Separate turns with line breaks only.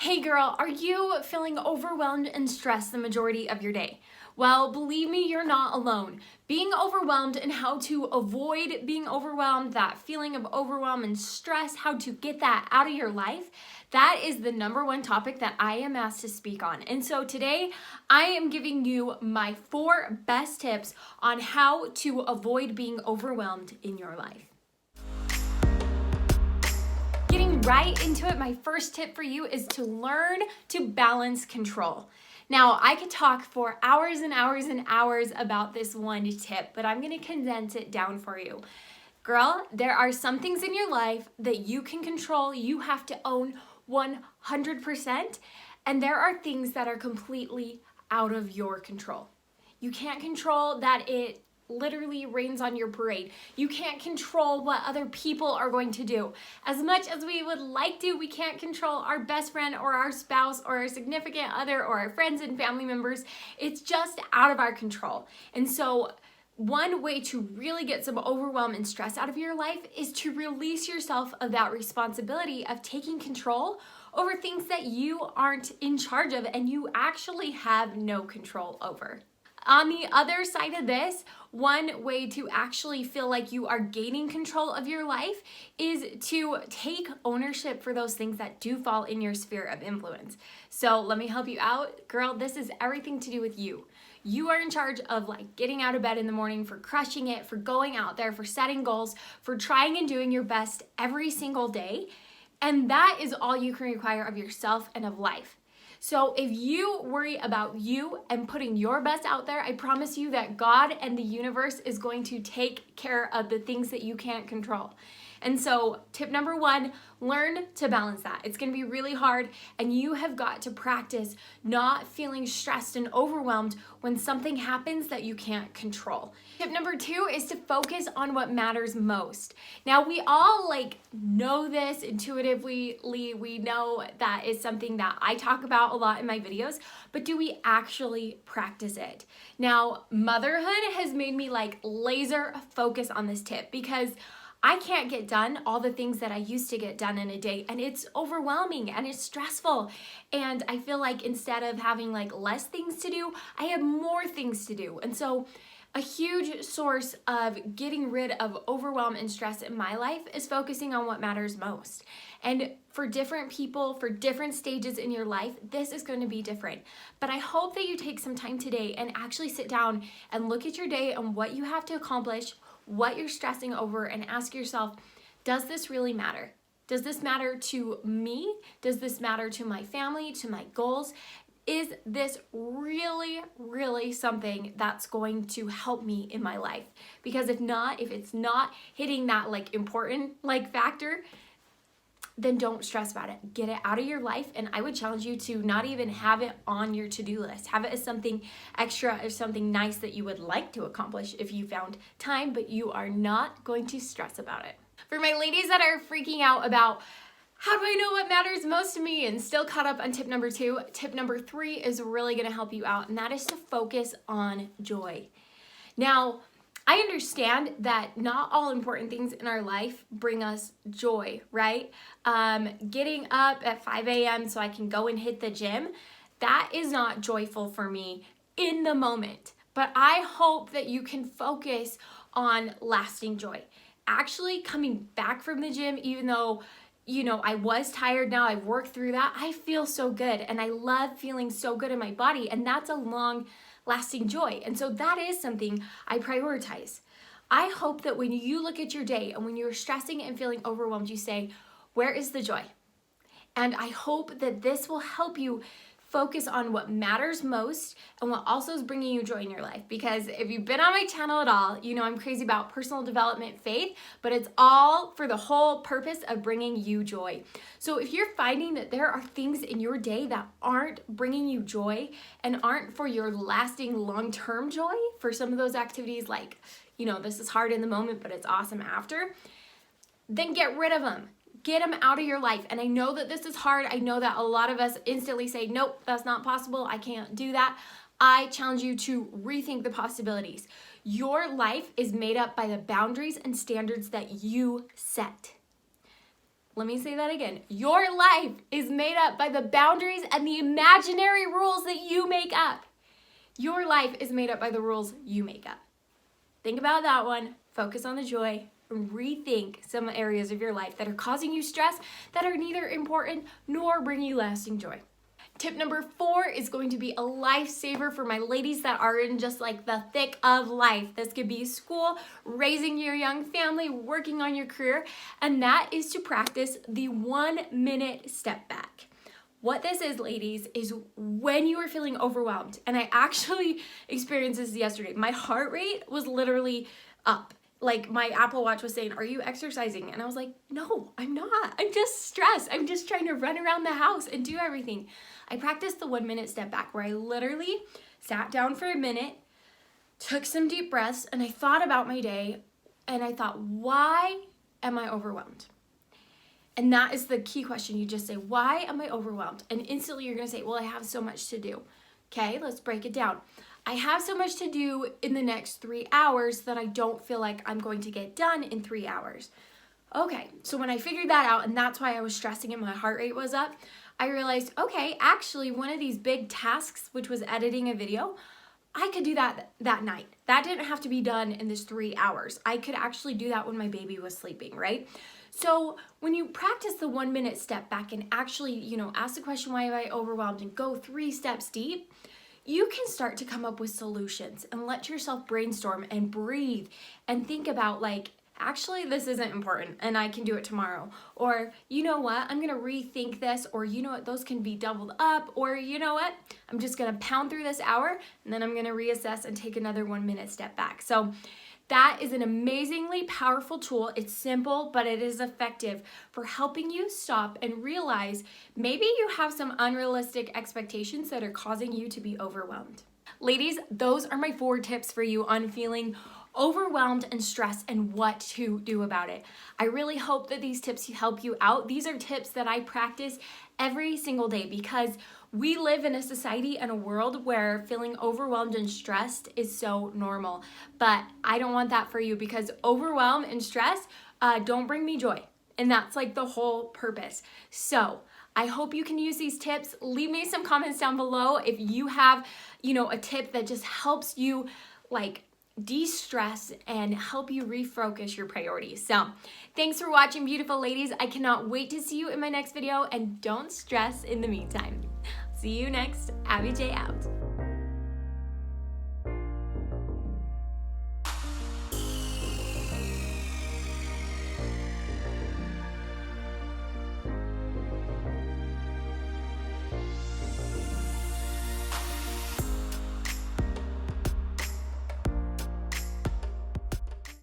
Hey girl, are you feeling overwhelmed and stressed the majority of your day? Well, believe me, you're not alone. Being overwhelmed and how to avoid being overwhelmed, that feeling of overwhelm and stress, how to get that out of your life, that is the number one topic that I am asked to speak on. And so today I am giving you my 4 best tips on how to avoid being overwhelmed in your life. Getting right into it, my first tip for you is to learn to balance control. Now, I could talk for hours and hours and hours about this one tip, but I'm going to condense it down for you. Girl, there are some things in your life that you can control, you have to own 100%, and there are things that are completely out of your control. You can't control that it literally rains on your parade. You can't control what other people are going to do. As much as we would like to, we can't control our best friend or our spouse or our significant other or our friends and family members. It's just out of our control. And so one way to really get some overwhelm and stress out of your life is to release yourself of that responsibility of taking control over things that you aren't in charge of and you actually have no control over. On the other side of this, one way to actually feel like you are gaining control of your life is to take ownership for those things that do fall in your sphere of influence. So let me help you out. Girl, this is everything to do with you. You are in charge of getting out of bed in the morning, for crushing it, for going out there, for setting goals, for trying and doing your best every single day. And that is all you can require of yourself and of life. So if you worry about you and putting your best out there, I promise you that God and the universe is going to take care of the things that you can't control. And so tip number 1, learn to balance that. It's going to be really hard, and you have got to practice not feeling stressed and overwhelmed when something happens that you can't control. Tip number 2 is to focus on what matters most. Now, we all know this intuitively. We know that is something that I talk about a lot in my videos, but do we actually practice it? Now, motherhood has made me laser focus on this tip because I can't get done all the things that I used to get done in a day, and it's overwhelming and it's stressful. And I feel like instead of having less things to do, I have more things to do. And so a huge source of getting rid of overwhelm and stress in my life is focusing on what matters most. And for different people, for different stages in your life, this is going to be different. But I hope that you take some time today and actually sit down and look at your day and what you have to accomplish, what you're stressing over, and ask yourself, does this really matter? Does this matter to me? Does this matter to my family, to my goals? Is this really something that's going to help me in my life? Because if it's not hitting that important factor, then don't stress about it. Get it out of your life, and I would challenge you to not even have it on your to-do list. Have it as something extra or something nice that you would like to accomplish if you found time, but you are not going to stress about it. For my ladies that are freaking out about how do I know what matters most to me and still caught up on tip number 2, tip number 3 is really going to help you out, and that is to focus on joy. Now, I understand that not all important things in our life bring us joy, right? Getting up at 5 a.m. so I can go and hit the gym, that is not joyful for me in the moment. But I hope that you can focus on lasting joy. Actually coming back from the gym, even though I was tired now, I've worked through that, I feel so good, and I love feeling so good in my body, and that's a long-lasting joy. And so that is something I prioritize. I hope that when you look at your day and when you're stressing and feeling overwhelmed, you say, where is the joy? And I hope that this will help you focus on what matters most and what also is bringing you joy in your life. Because if you've been on my channel at all, you know I'm crazy about personal development, faith, but it's all for the whole purpose of bringing you joy. So if you're finding that there are things in your day that aren't bringing you joy and aren't for your lasting long-term joy, for some of those activities this is hard in the moment, but it's awesome after, then get rid of them. Get them out of your life. And I know that this is hard. I know that a lot of us instantly say, nope, that's not possible. I can't do that. I challenge you to rethink the possibilities. Your life is made up by the boundaries and standards that you set. Let me say that again. Your life is made up by the boundaries and the imaginary rules that you make up. Your life is made up by the rules you make up. Think about that one. Focus on the joy. Rethink some areas of your life that are causing you stress, that are neither important nor bring you lasting joy. Tip number 4 is going to be a lifesaver for my ladies that are in just like the thick of life. This could be school, raising your young family, working on your career, and that is to practice the 1-minute step back. What this is, ladies, is when you are feeling overwhelmed, and I actually experienced this yesterday. My heart rate was literally up. Like my Apple Watch was saying, "Are you exercising?" And I was like, "No, I'm not. I'm just stressed. I'm just trying to run around the house and do everything." I practiced the 1-minute step back where I literally sat down for a minute, took some deep breaths, and I thought about my day, and I thought, why am I overwhelmed? And that is the key question. You just say, why am I overwhelmed? And instantly you're going to say, well, I have so much to do. Okay, let's break it down. I have so much to do in the next 3 hours that I don't feel like I'm going to get done in 3 hours. Okay, so when I figured that out, and that's why I was stressing and my heart rate was up, I realized, okay, actually one of these big tasks, which was editing a video, I could do that night. That didn't have to be done in this 3 hours. I could actually do that when my baby was sleeping, right? So when you practice the 1-minute step back and actually, ask the question, why am I overwhelmed, and go 3 steps deep, you can start to come up with solutions and let yourself brainstorm and breathe and think about actually this isn't important and I can do it tomorrow. Or you know what, I'm gonna rethink this, or you know what, those can be doubled up, or you know what, I'm just gonna pound through this hour and then I'm gonna reassess and take another 1-minute step back. So that is an amazingly powerful tool. It's simple, but it is effective for helping you stop and realize maybe you have some unrealistic expectations that are causing you to be overwhelmed. Ladies, those are my 4 tips for you on feeling overwhelmed and stressed and what to do about it. I really hope that these tips help you out. These are tips that I practice every single day because we live in a society and a world where feeling overwhelmed and stressed is so normal. But I don't want that for you, because overwhelm and stress don't bring me joy. And that's like the whole purpose. So I hope you can use these tips. Leave me some comments down below if you have, a tip that just helps you de-stress and help you refocus your priorities. So thanks for watching, beautiful ladies. I cannot wait to see you in my next video, and don't stress in the meantime. See you next. Abby J out.